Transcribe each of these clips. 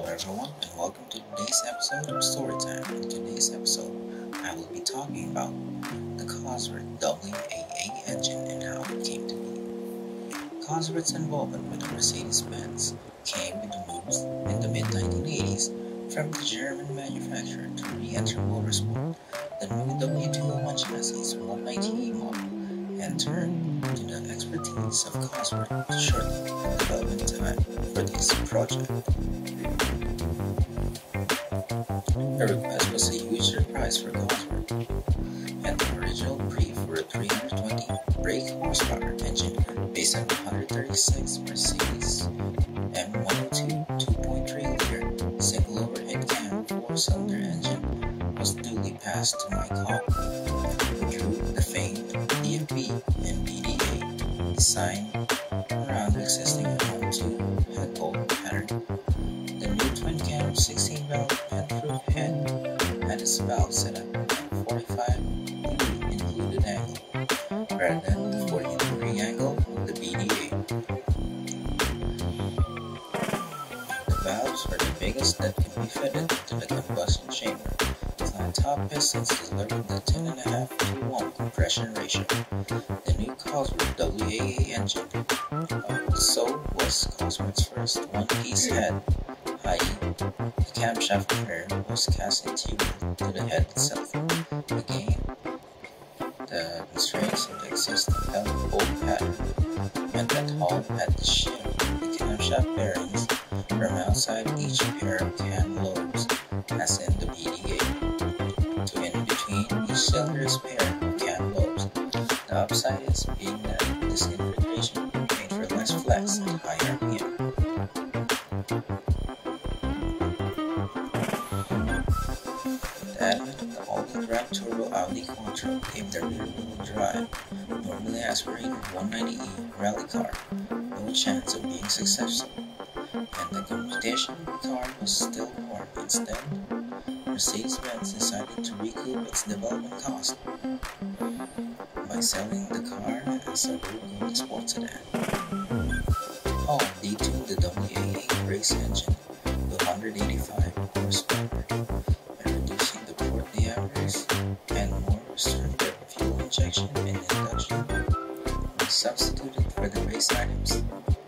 Hello everyone, and welcome to today's episode of Storytime. In today's episode, I will be talking about the Cosworth WAA engine and how it came to be. Cosworth's involvement with the Mercedes-Benz came with the moves in the mid-1980s from the German manufacturer to re-enter motorsport. The new W201 chassis 190E model and turned to the expertise of Cosworth to shorten the development time for this project. The request was a huge surprise for Cosworth, and the original brief for a 320 brake horsepower engine based on 136 Mercedes M102 2.3 liter single overhead cam 4-cylinder engine was duly passed to my car through the famed DFV and BDA design around the existing M102 head bolt pattern. The new twin-cam 16-valve head-proof head had its valve set up at 45° included angle, rather than the 40° angle of the BDA. The valves were the biggest that can be fitted into the combustion chamber. Flat top pistons delivered the 10.5 to 1 compression ratio. The new Cosworth WAA engine so was Cosworth's first one-piece head, i.e. the camshaft mirror was cast integral to the head itself. Again, the constraints of the existing bolt pattern meant that Hall had to shift the camshaft bearings from outside each pair of cam lobes, as in the BDA, to in between each cylinder's pair of cam lobes. The upside is being that this configuration made for less flex and higher RPM. The advent of the all-wheel turbo Audi Qauttro gave the rear-wheel drive, normally aspirated 190E rally car no chance of being successful, and the competition car was still born. Instead, Mercedes-Benz decided to recoup its development cost by selling the car as a road-going sports sedan. Hall detuned the WAA race engine to 185 horsepower by reducing the port diameters and more restrictive fuel injection and induction was substituted for the race items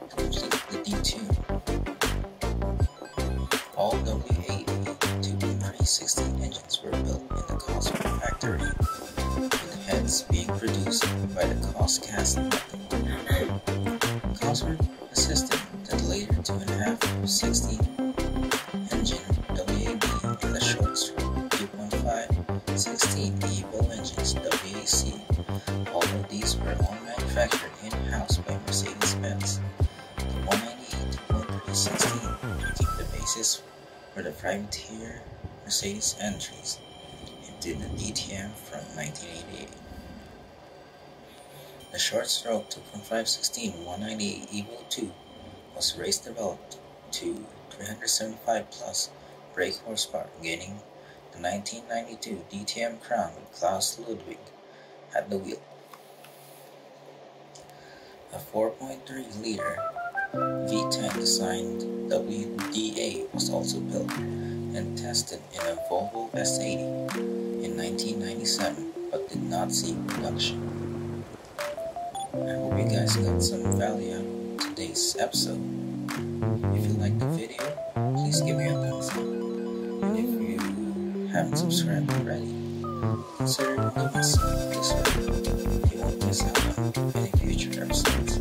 to complete the detune. All WAA 2.3 16 engines were built in the Cosworth factory, with the heads being produced by the cost-cast method. Cosworth assisted the later 2.5 16 engine WAB and the short-stroke 2.5 16 Evo engines WAC, although these were all manufactured in-house by Mercedes-Benz. The 190E 2.3 16 became the basis for the privateer Mercedes entries into the DTM from 1988. The short-stroke 2.5 16 190E Evo 2 was race developed to 375 plus brake horsepower, gaining the 1992 DTM crown with Klaus Ludwig at the wheel. A 4.3-liter V10 designed WDA was also built and tested in a Volvo S80 in 1997, but did not see production. I hope you guys got some value out of today's episode. If you liked the video, please give me a thumbs up. And if you haven't subscribed already, consider doing so. This way you won't miss out on any future episodes.